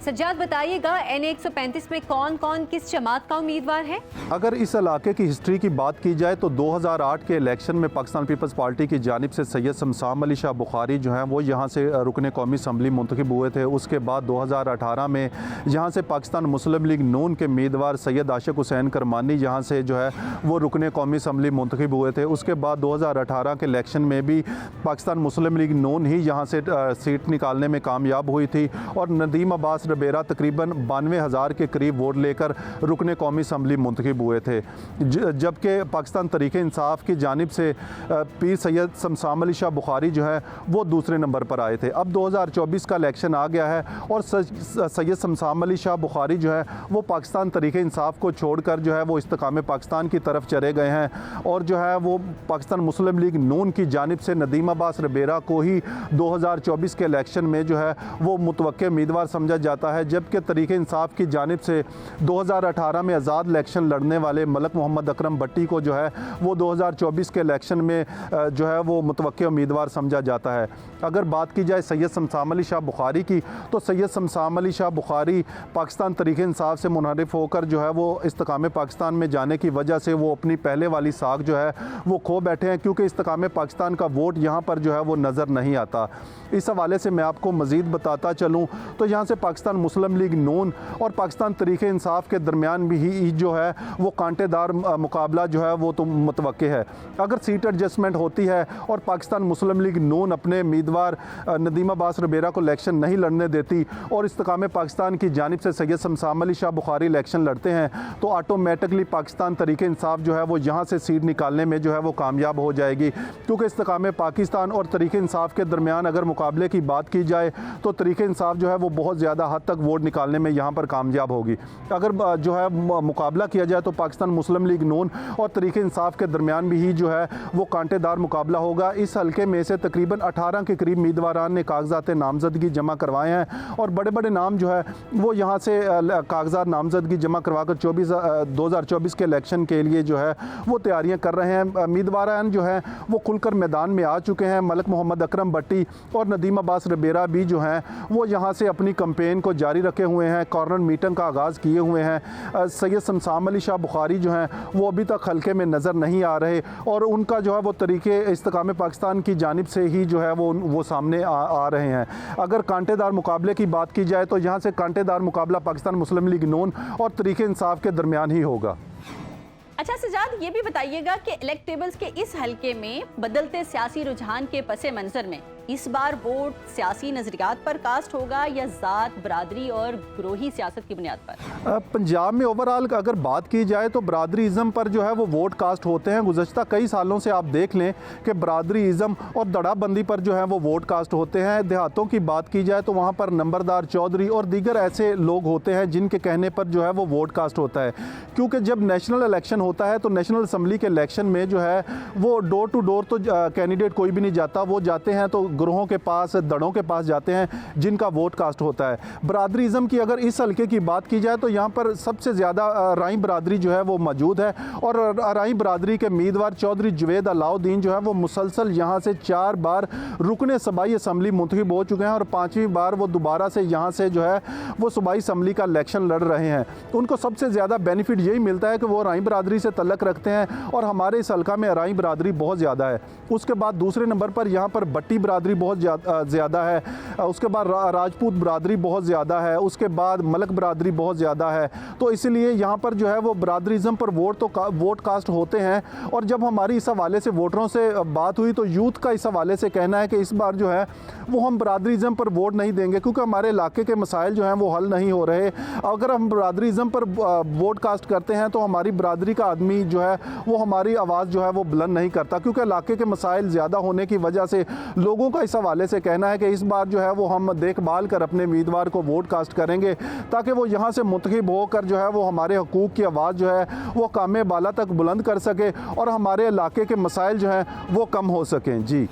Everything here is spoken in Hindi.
सज्जाद बताइएगा, NA 135 में कौन कौन किस जमात का उम्मीदवार है? अगर इस इलाके की हिस्ट्री की बात की जाए तो 2008 के इलेक्शन में पाकिस्तान पीपल्स पार्टी की जानिब से सैयद शमसाम अली शाह बुखारी जो हैं वो यहाँ से रुकने कौमी असम्बली मुंतखब हुए थे। उसके बाद 2018 में यहाँ से पाकिस्तान मुस्लिम लीग नून के उम्मीदवार सैयद आशिक हुसैन करमानी यहाँ से जो है वो रुकने कौमी असम्बली मुंतखब हुए थे। उसके बाद 2018 के इलेक्शन में भी पाकिस्तान मुस्लिम लीग नून ही यहाँ से सीट निकालने में कामयाब हुई थी और नदीम अब्बास रबेरा तकरीबन 92,000 के करीब वोट लेकर रुकने कौमी असम्बली मुंतखब हुए थे। जबकि पाकिस्तान तरीक़े इंसाफ की जानिब से पीर सैयद शमसाम अली शाह बुखारी जो है वो दूसरे नंबर पर आए थे। अब 2024 का इलेक्शन आ गया है और सैयद शमसाम अली शाह बुखारी जो है वो पाकिस्तान तरीक़े इंसाफ को छोड़कर जो है वो इस्तेकाम पाकिस्तान की तरफ चले गए हैं और जो है वो पाकिस्तान मुस्लिम लीग नून की जानिब से नदीम अब्बास रबेरा को ही 2024 के इलेक्शन में जो है वो मुतवक्के उम्मीदवार समझा जाता है। जबकि तरीक़े इंसाफ की जानिब से 2018 में आज़ाद इलेक्शन लड़ने वाले मलक मोहम्मद अकरम भट्टी को जो है वो 2024 के इलेक्शन में जो है वो मुतवक्के उम्मीदवार समझा जाता है। अगर बात की जाए सैयद शमसाम अली शाह बुखारी की तो सैयद शमसाम अली शाह बुखारी पाकिस्तान तरीक़े इंसाफ से मुनहरिफ होकर जो है वो इस्तेकाम पाकिस्तान में जाने की वजह से वो अपनी पहले वाली साख जो है वो खो बैठे हैं, क्योंकि इस्तेकाम पाकिस्तान का वोट यहाँ पर जो है वो नज़र नहीं आता। इस हवाले से मैं आपको मज़ीद बताता चलूँ तो यहाँ से पाकिस्तान मुस्लिम लीग नून और पाकिस्तान तरीक़े इंसाफ के दरमियान भी जो है वो कांटेदार मुकाबला जो है वो तो मुतवक्के है। अगर सीट एडजस्टमेंट होती है और पाकिस्तान मुस्लिम लीग नून अपने उम्मीदवार नदीम अब्बास रबेरा को इलेक्शन नहीं लड़ने देती और इस्तेकाम पाकिस्तान की जानिब से सैयद शमसाम अली शाह बुखारी इलेक्शन लड़ते हैं तो ऑटोमेटिकली पाकिस्तान तरीक़े इंसाफ जो है वो यहाँ से सीट निकालने में जो है वो कामयाब हो जाएगी, क्योंकि इस्तेकाम पाकिस्तान और तरीक़े इंसाफ के दरमियान अगर मुकाबले की बात की जाए तो तरीक़े इंसाफ जो है वो बहुत ज़्यादा हद तक वोट निकालने में यहाँ पर कामयाब होगी। अगर जो है मुकाबला किया जाए तो पाकिस्तान मुस्लिम लीग नून और तरीक़े इंसाफ के दरमियान भी ही जो है वो कांटेदार मुकाबला होगा। इस हल्के में से तकरीबन 18 के करीब उम्मीदवारान ने कागजात नामजदगी जमा करवाए हैं और बड़े बड़े नाम जो है वो यहाँ से कागजात नामजदगी जमा करवा कर 2024 के इलेक्शन के लिए जो है वो तैयारियाँ कर रहे हैं। उम्मीदवारान जो है वो खुलकर मैदान में आ चुके हैं। मलक मोहम्मद अकरम भट्टी और नदीम अब्बास रबेरा भी जो हैं वो यहाँ से अपनी कंपेन को जारी रखे हुए हैं, कॉर्नर मीटिंग का आगाज़ किए हुए हैं। सैयद शमसाम अली शाह बुखारी जो हैं वो अभी तक हल्के में नज़र नहीं आ रहे और उनका जो है वो तरीक़े इस्तेकाम पाकिस्तान की जानिब से ही जो है वो सामने आ रहे हैं। अगर कांटेदार मुकाबले की बात की जाए तो यहाँ से कांटेदार मुकाबला पाकिस्तान मुस्लिम लीग नून और तरीक़े इंसाफ के दरमियान ही होगा। अच्छा सज्जाद, ये भी बताइएगा कि इलेक्टेबल्स के इस हल्के में बदलते सियासी रुझान के पसे मंजर में इस बार वोट सियासी नजरियात पर कास्ट होगा या ज़ात, बरादरी और ग्रोही सियासत की बुनियाद पर? पंजाब में ओवरऑल अगर बात की जाए तो बरादरीज़म पर जो है वो वोट कास्ट होते हैं। गुज़श्ता कई सालों से आप देख लें कि बरादरीज़म और दड़ाबंदी पर जो है वो वोट कास्ट होते हैं। देहातों की बात की जाए तो वहाँ पर नंबरदार, चौधरी और दीगर ऐसे लोग होते हैं जिनके कहने पर जो है वो वोट कास्ट होता है, क्योंकि जब नेशनल इलेक्शन होता है तो नेशनल असम्बली के इलेक्शन में जो है वो डोर टू डोर तो कैंडिडेट कोई भी नहीं जाता, वो जाते हैं तो ग्रोहों के पास, दड़ों के पास जाते हैं जिनका वोट कास्ट होता है। बरादरीज़म की अगर इस हल्के की बात की जाए तो यहाँ पर सबसे ज़्यादा राई बरादरी जो है वो मौजूद है और राई बरादरी के उम्मीदवार चौधरी जुवेद अलाउद्दीन जो है वो मुसलसल यहाँ से 4 बार रुकने सूबाई असम्बली मुंतखब हो चुके हैं और 5वीं बार वो दोबारा से यहाँ से जो है वो सूबाई असम्बली का इलेक्शन लड़ रहे हैं। उनको सबसे ज़्यादा बेनिफिट यही मिलता है कि वो राई बरादरी से तल्लक रखते हैं और हमारे इस हल्का में राई बरादरी बहुत ज़्यादा है। उसके बाद दूसरे नंबर पर यहाँ पर भट्टी बरादरी बहुत ज़्यादा है, उसके बाद राजपूत बरादरी बहुत ज़्यादा है, उसके बाद मलक बरादरी बहुत ज़्यादा है। तो इसलिए यहाँ पर जो है वो बरादरीज़म पर वोट कास्ट होते हैं। और जब हमारी इस हवाले से वोटरों से बात हुई तो यूथ का इस हवाले से कहना है कि इस बार जो है वो हम बरादरीज़म पर वोट नहीं देंगे, क्योंकि हमारे इलाके के मसाइल जो हैं वो हल नहीं हो रहे। अगर हम बरादरीज़म पर वोट कास्ट करते हैं तो हमारी बरादरी का आदमी जो है वो हमारी आवाज़ जो है वो बुलंद नहीं करता, क्योंकि इलाके के मसाइल ज़्यादा होने की वजह से लोगों का इस हवाले से कहना है कि इस बार जो है वो हम देखभाल कर अपने उम्मीदवार को वोट कास्ट करेंगे ताकि वो यहाँ से मुंतखब होकर जो है वो हमारे हकूक़ की आवाज़ जो है वो कामे बाला तक बुलंद कर सके और हमारे इलाके के मसाइल जो हैं वो कम हो सकें। जी।